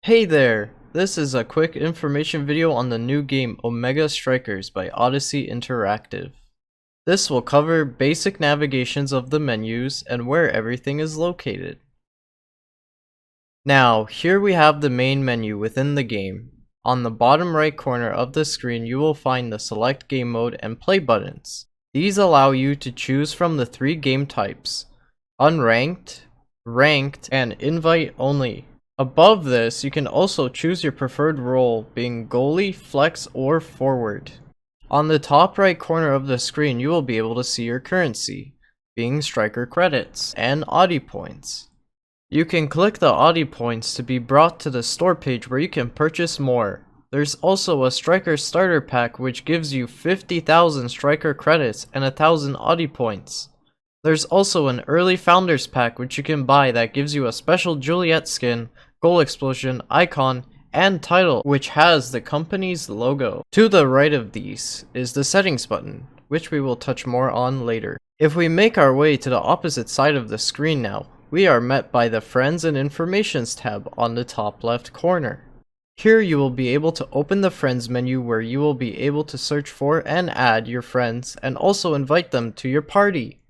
Hey there! This is a quick information video on the new game Omega Strikers by Odyssey Interactive. This will cover basic navigations of the menus and where everything is located. Now, here we have the main menu within the game. On the bottom right corner of the screen you will find the select game mode and play buttons. These allow you to choose from the three game types: unranked, ranked, and invite only. Above this, you can also choose your preferred role, being goalie, flex, or forward. On the top right corner of the screen, you will be able to see your currency, being striker credits and Audi points. You can click the Audi points to be brought to the store page where you can purchase more. There's also a striker starter pack which gives you 50,000 striker credits and 1,000 Audi points. There's also an early founders pack which you can buy that gives you a special Juliet skin, goal explosion, icon, and title which has the company's logo. To the right of these is the settings button, which we will touch more on later. If we make our way to the opposite side of the screen now, we are met by the Friends and Informations tab on the top left corner. Here you will be able to open the Friends menu where you will be able to search for and add your friends and also invite them to your party.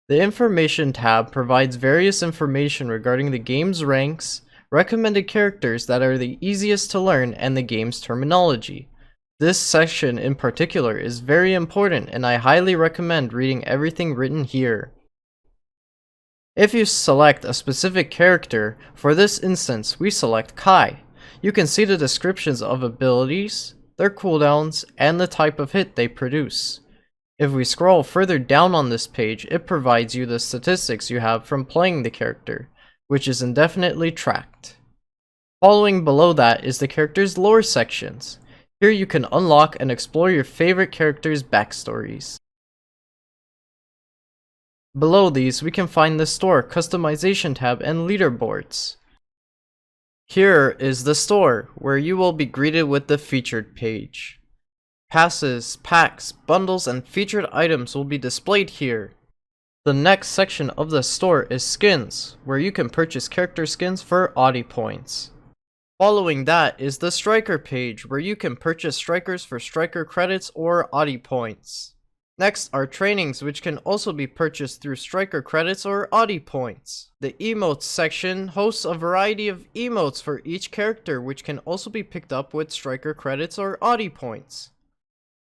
The Information tab provides various information regarding the game's ranks, recommended characters that are the easiest to learn, and the game's terminology. This section in particular is very important and I highly recommend reading everything written here. If you select a specific character, for this instance we select Kai, you can see the descriptions of abilities, their cooldowns, and the type of hit they produce. If we scroll further down on this page, it provides you the statistics you have from playing the character, which is indefinitely tracked. Following below that is the character's lore sections. Here you can unlock and explore your favorite characters' backstories. Below these we can find the store, customization tab, and leaderboards. Here is the store, where you will be greeted with the featured page. Passes, packs, bundles, and featured items will be displayed here. The next section of the store is skins, where you can purchase character skins for Audi points. Following that is the striker page, where you can purchase strikers for striker credits or Audi points. Next are trainings, which can also be purchased through striker credits or Audi points. The emotes section hosts a variety of emotes for each character, which can also be picked up with striker credits or Audi points.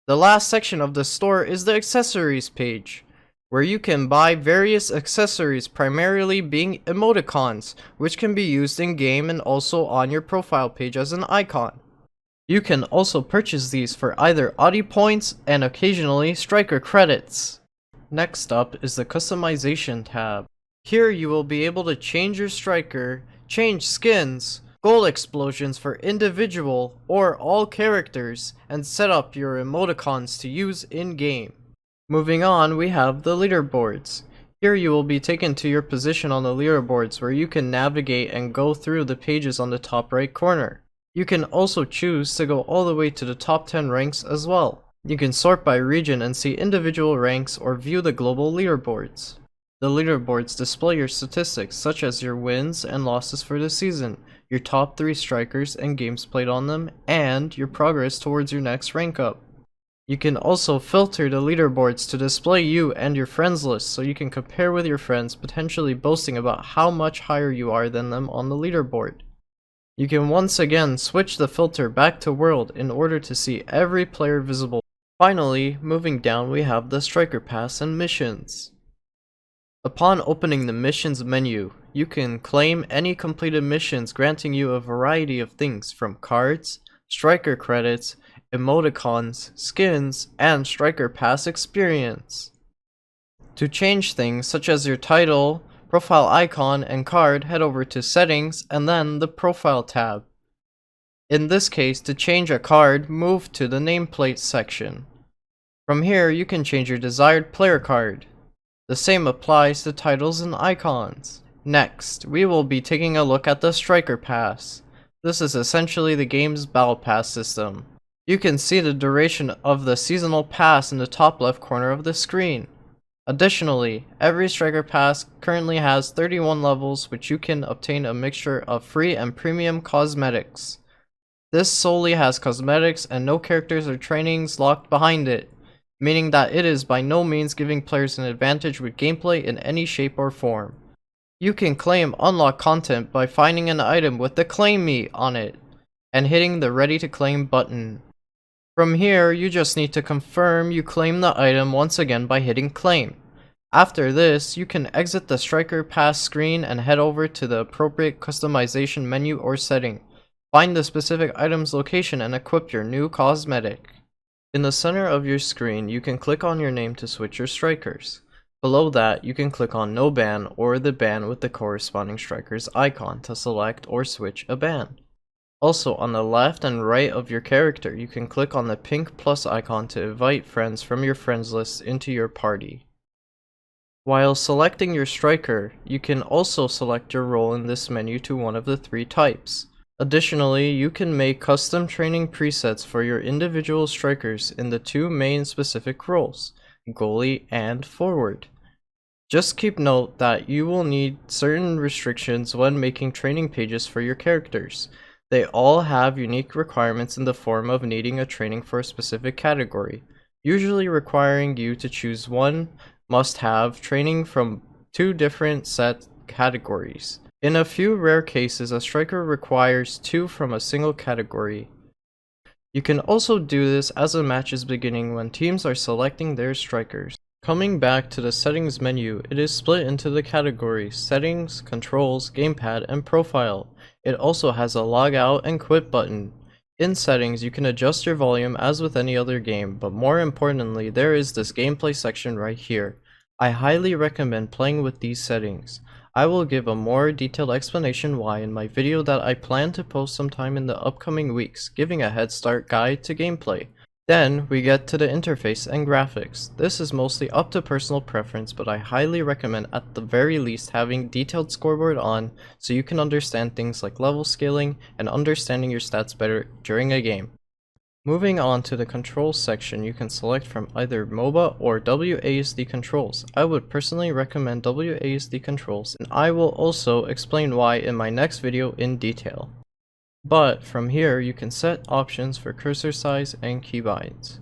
The last section of the store is the accessories page, where you can buy various accessories, primarily being emoticons, which can be used in game and also on your profile page as an icon. You can also purchase these for either Audi points and occasionally striker credits. Next up is the customization tab. Here you will be able to change your striker, change skins, goal explosions for individual or all characters, and set up your emoticons to use in game. Moving on, we have the leaderboards. Here you will be taken to your position on the leaderboards where you can navigate and go through the pages on the top right corner. You can also choose to go all the way to the top 10 ranks as well. You can sort by region and see individual ranks or view the global leaderboards. The leaderboards display your statistics such as your wins and losses for the season, your top 3 strikers and games played on them, and your progress towards your next rank up. You can also filter the leaderboards to display you and your friends list so you can compare with your friends, potentially boasting about how much higher you are than them on the leaderboard. You can once again switch the filter back to world in order to see every player visible. Finally, moving down we have the striker pass and missions. Upon opening the missions menu, you can claim any completed missions, granting you a variety of things from cards, striker credits, emoticons, skins, and striker pass experience. To change things such as your title, profile icon, and card, head over to settings and then the profile tab. In this case, to change a card, move to the nameplate section. From here you can change your desired player card. The same applies to titles and icons. Next, we will be taking a look at the striker pass. This is essentially the game's battle pass system. You can see the duration of the seasonal pass in the top left corner of the screen. Additionally, every striker pass currently has 31 levels, which you can obtain a mixture of free and premium cosmetics. This solely has cosmetics and no characters or trainings locked behind it, meaning that it is by no means giving players an advantage with gameplay in any shape or form. You can claim unlocked content by finding an item with the Claim Me on it, and hitting the Ready to Claim button. From here, you just need to confirm you claim the item once again by hitting Claim. After this, you can exit the Striker Pass screen and head over to the appropriate customization menu or setting. Find the specific item's location and equip your new cosmetic. In the center of your screen, you can click on your name to switch your strikers. Below that, you can click on No Ban or the ban with the corresponding striker's icon to select or switch a ban. Also, on the left and right of your character, you can click on the pink plus icon to invite friends from your friends list into your party. While selecting your striker, you can also select your role in this menu to one of the 3 types. Additionally, you can make custom training presets for your individual strikers in the 2 main specific roles, goalie and forward. Just keep note that you will need certain restrictions when making training pages for your characters. They all have unique requirements in the form of needing a training for a specific category, usually requiring you to choose one must-have training from 2 different set categories. In a few rare cases, a striker requires 2 from a single category. You can also do this as a match is beginning when teams are selecting their strikers. Coming back to the settings menu, it is split into the categories Settings, Controls, Gamepad, and Profile. It also has a log out and quit button. In settings, you can adjust your volume as with any other game, but more importantly, there is this gameplay section right here. I highly recommend playing with these settings. I will give a more detailed explanation why in my video that I plan to post sometime in the upcoming weeks, giving a head start guide to gameplay. Then, we get to the interface and graphics. This is mostly up to personal preference, but I highly recommend at the very least having detailed scoreboard on so you can understand things like level scaling and understanding your stats better during a game. Moving on to the controls section, you can select from either MOBA or WASD controls. I would personally recommend WASD controls, and I will also explain why in my next video in detail. But from here, you can set options for cursor size and keybinds.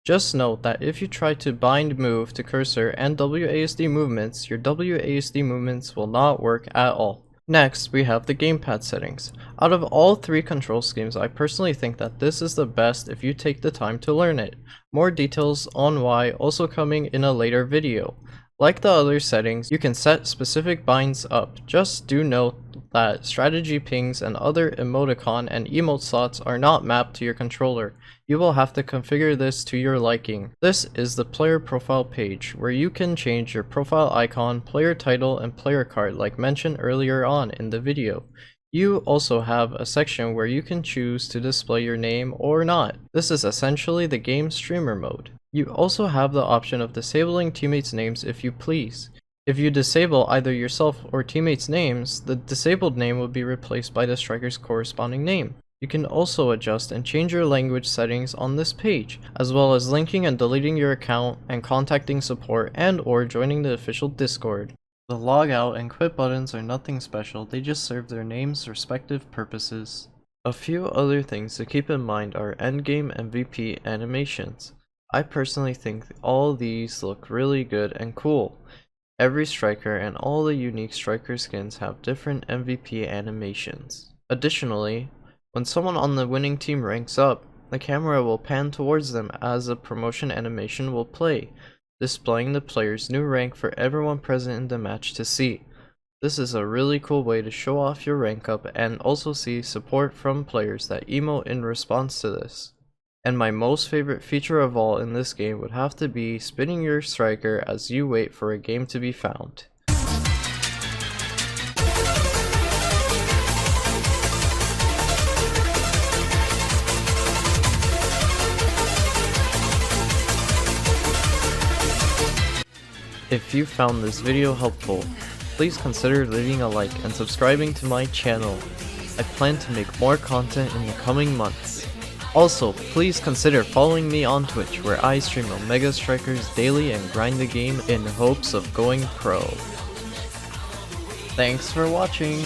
Just note that if you try to bind move to cursor and WASD movements, your WASD movements will not work at all. Next, we have the gamepad settings. Out of all 3 control schemes, I personally think that this is the best if you take the time to learn it. More details on why also coming in a later video. Like the other settings, you can set specific binds up. Just do note that strategy pings and other emoticon and emote slots are not mapped to your controller. You will have to configure this to your liking. This is the player profile page, where you can change your profile icon, player title, and player card like mentioned earlier on in the video. You also have a section where you can choose to display your name or not. This is essentially the game streamer mode. You also have the option of disabling teammates' names if you please. If you disable either yourself or teammates' names, the disabled name will be replaced by the striker's corresponding name. You can also adjust and change your language settings on this page, as well as linking and deleting your account and contacting support and or joining the official Discord. The logout and quit buttons are nothing special, they just serve their names' respective purposes. A few other things to keep in mind are endgame MVP animations. I personally think all these look really good and cool. Every striker and all the unique striker skins have different MVP animations. Additionally, when someone on the winning team ranks up, the camera will pan towards them as a promotion animation will play, displaying the player's new rank for everyone present in the match to see. This is a really cool way to show off your rank up and also see support from players that emote in response to this. And my most favorite feature of all in this game would have to be spinning your striker as you wait for a game to be found. If you found this video helpful, please consider leaving a like and subscribing to my channel. I plan to make more content in the coming months. Also, please consider following me on Twitch where I stream Omega Strikers daily and grind the game in hopes of going pro. Thanks for watching!